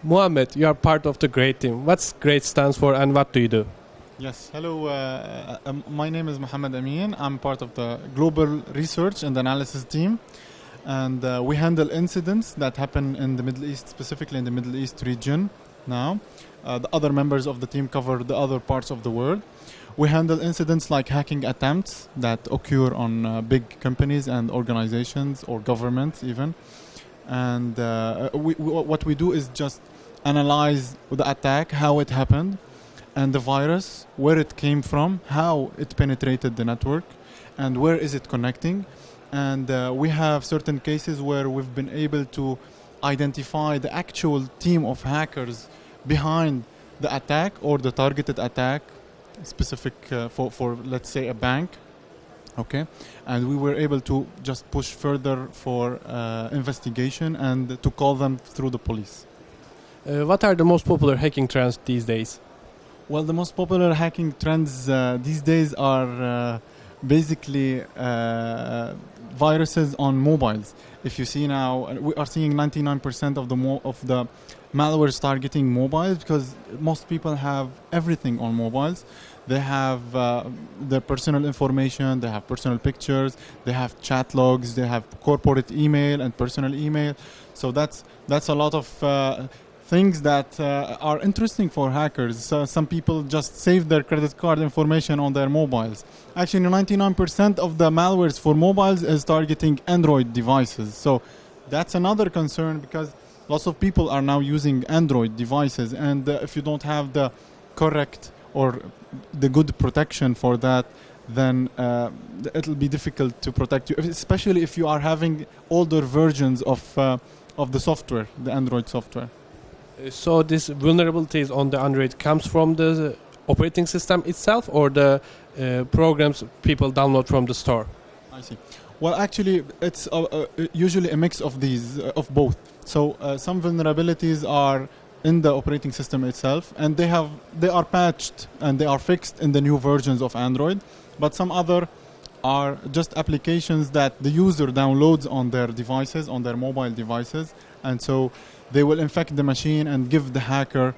Mohamad, you are part of the GREAT team. What's GREAT stands for and what do you do? Yes, hello. My name is Mohamad Amin. I'm part of the Global Research and Analysis team. And we handle incidents that happen in the Middle East, specifically in the Middle East region now. The other members of the team cover the other parts of the world. We handle incidents like hacking attempts that occur on big companies and organizations or governments even. And what we do is just analyze the attack, how it happened, and the virus, where it came from, how it penetrated the network, and where is it connecting. And we have certain cases where we've been able to identify the actual team of hackers behind the attack or the targeted attack, specific for let's say a bank. Okay, and we were able to just push further for investigation and to call them through the police. What are the most popular hacking trends these days? Well, the most popular hacking trends these days are basically viruses on mobiles. If you see now, we are seeing 99% of the malwares targeting mobiles because most people have everything on mobiles. They have their personal information, they have personal pictures, they have chat logs, they have corporate email and personal email. So that's a lot of things that are interesting for hackers. So some people just save their credit card information on their mobiles. Actually, 99% of the malwares for mobiles is targeting Android devices. So that's another concern because lots of people are now using Android devices, and if you don't have the correct or the good protection for that, then it'll be difficult to protect you, especially if you are having older versions of the software, the Android software. So these vulnerabilities on the Android comes from the operating system itself or the programs people download from the store? I see. Well, actually, it's usually a mix of these, of both. So some vulnerabilities are in the operating system itself, and they are patched and they are fixed in the new versions of Android. But some other are just applications that the user downloads on their devices, on their mobile devices, and so they will infect the machine and give the hacker,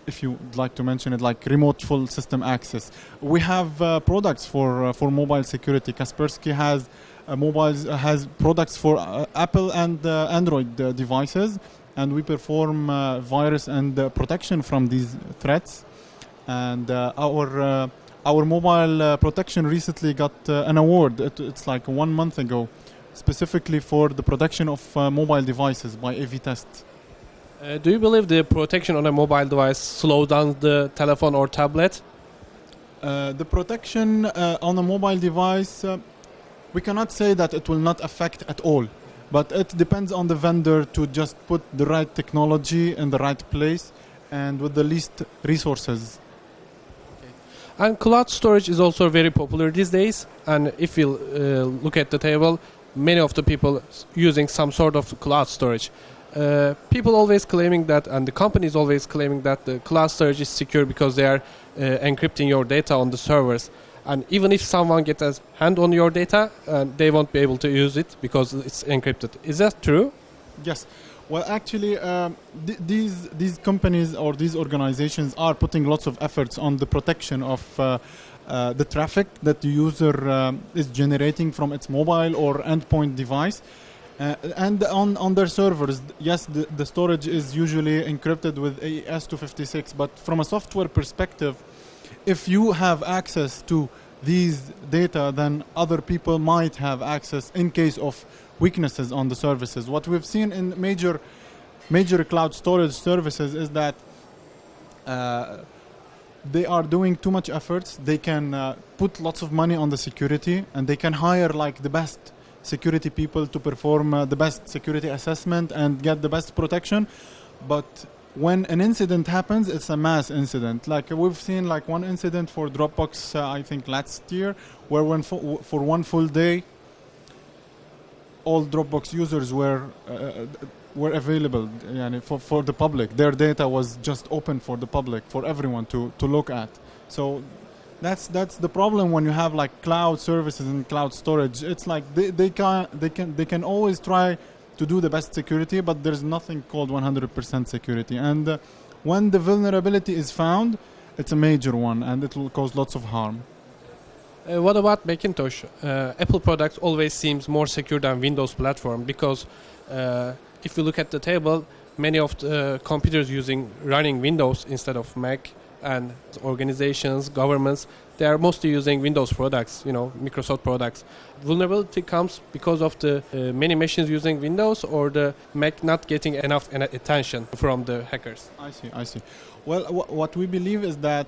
if you would like to mention it, like remote full system access. We have products for mobile security. Kaspersky has has products for Apple and Android devices, and we perform virus and protection from these threats. And our mobile protection recently got an award. It's like 1 month ago, specifically for the protection of mobile devices by AV Test. Do you believe the protection on a mobile device slows down the telephone or tablet? The protection on a mobile device, we cannot say that it will not affect at all, but it depends on the vendor to just put the right technology in the right place and with the least resources. And cloud storage is also very popular these days. And if you look at the table, many of the people using some sort of cloud storage. People always claiming that, and the companies always claiming that the cloud storage is secure because they are encrypting your data on the servers. And even if someone gets a hand on your data, they won't be able to use it because it's encrypted. Is that true? Yes. Well, actually, these companies or these organizations are putting lots of efforts on the protection of the traffic that the user is generating from its mobile or endpoint device. And on their servers, yes, the storage is usually encrypted with AES-256, but from a software perspective, if you have access to these data, then other people might have access in case of weaknesses on the services. What we've seen in major cloud storage services is that they are doing too much efforts. They can put lots of money on the security, and they can hire like the best security people to perform the best security assessment and get the best protection. But when an incident happens, it's a mass incident. Like we've seen like one incident for Dropbox, I think last year, where for one full day, all Dropbox users were available for the public. Their data was just open for the public, for everyone to look at. So that's the problem when you have like cloud services and cloud storage. It's like they can always try to do the best security, but there's nothing called 100% security. And when the vulnerability is found, it's a major one, and it will cause lots of harm. What about Macintosh? Apple products always seems more secure than Windows platform because if you look at the table, many of the computers running Windows instead of Mac, and organizations, governments, they are mostly using Windows products, Microsoft products. Vulnerability comes because of the many machines using Windows or the Mac not getting enough attention from the hackers. I see. Well, what we believe is that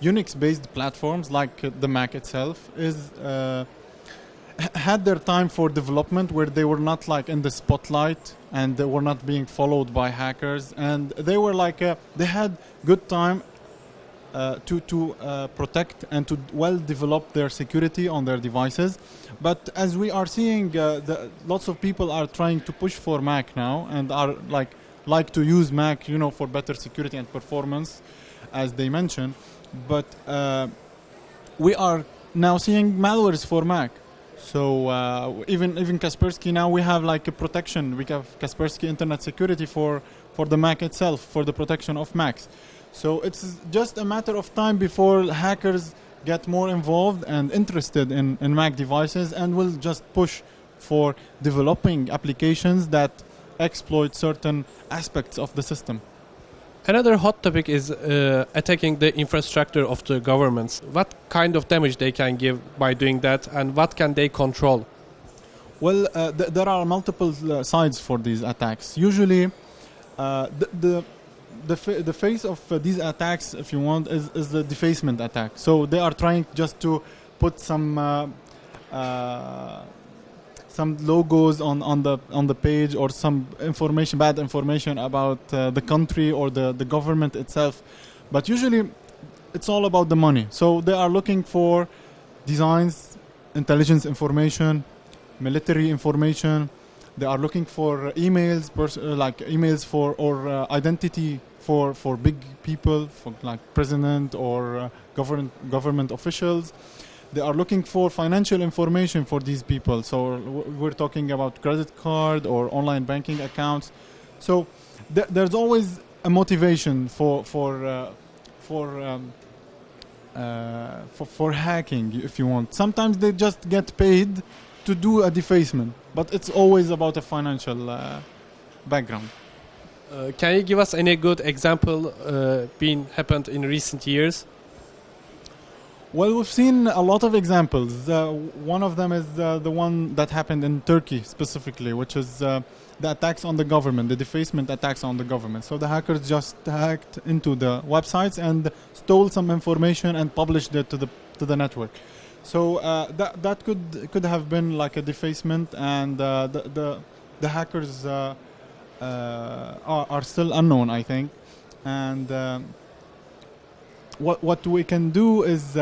Unix-based platforms like the Mac itself had their time for development where they were not like in the spotlight and they were not being followed by hackers, and they were like they had good time to protect and to well develop their security on their devices. But as we are seeing, lots of people are trying to push for Mac now and are like to use Mac, for better security and performance, as they mentioned. But we are now seeing malwares for Mac. So even Kaspersky, now we have like a protection. We have Kaspersky Internet Security for the Mac itself, for the protection of Macs. So it's just a matter of time before hackers get more involved and interested in Mac devices, and will just push for developing applications that exploit certain aspects of the system. Another hot topic is attacking the infrastructure of the governments. What kind of damage they can give by doing that, and what can they control? Well, there are multiple sides for these attacks. Usually, the face of these attacks, if you want, is the defacement attack. So they are trying just to put some logos on the page, or some bad information about the country or the government itself. But usually it's all about the money. So they are looking for designs, intelligence information, military information. They are looking for emails, emails for or identity for big people, for like president or government officials. They are looking for financial information for these people. So we're talking about credit card or online banking accounts. So there's always a motivation for hacking, if you want. Sometimes they just get paid to do a defacement, but it's always about a financial background. Can you give us any good example being happened in recent years? Well, we've seen a lot of examples. One of them is the one that happened in Turkey specifically, which is the attacks on the government, the defacement attacks on the government. So the hackers just hacked into the websites and stole some information and published it to the network. So that could have been like a defacement, and the hackers are still unknown, I think. And what we can do is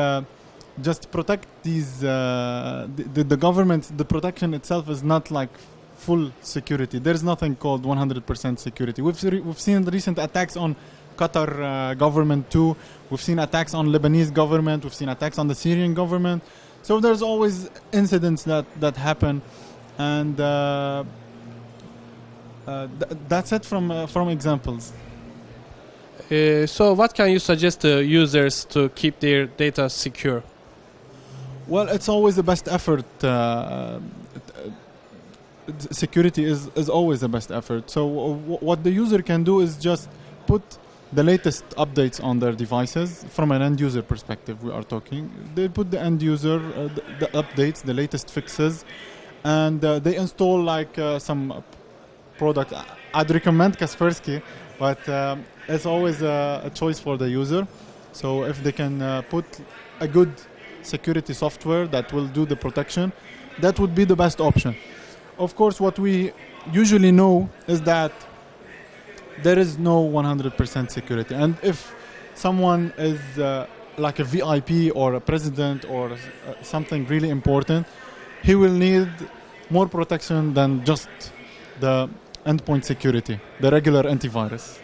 just protect these the government. The protection itself is not like full security. There's nothing called 100% security. We've seen the recent attacks on Qatar government too. We've seen attacks on Lebanese government. We've seen attacks on the Syrian government. So there's always incidents that happen, and that's it from examples. So what can you suggest to users to keep their data secure? Well, it's always the best effort. Security is always the best effort. So what the user can do is just put the latest updates on their devices. From an end user perspective, we are talking. They put the end user the updates, the latest fixes, and they install like some product. I'd recommend Kaspersky, but it's always a choice for the user. So if they can put a good security software that will do the protection, that would be the best option. Of course, what we usually know is that there is no 100% security. And if someone is like a VIP or a president or something really important, he will need more protection than just the endpoint security, the regular antivirus.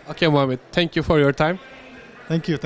Okay, Mohamad, thank you for your time. Thank you.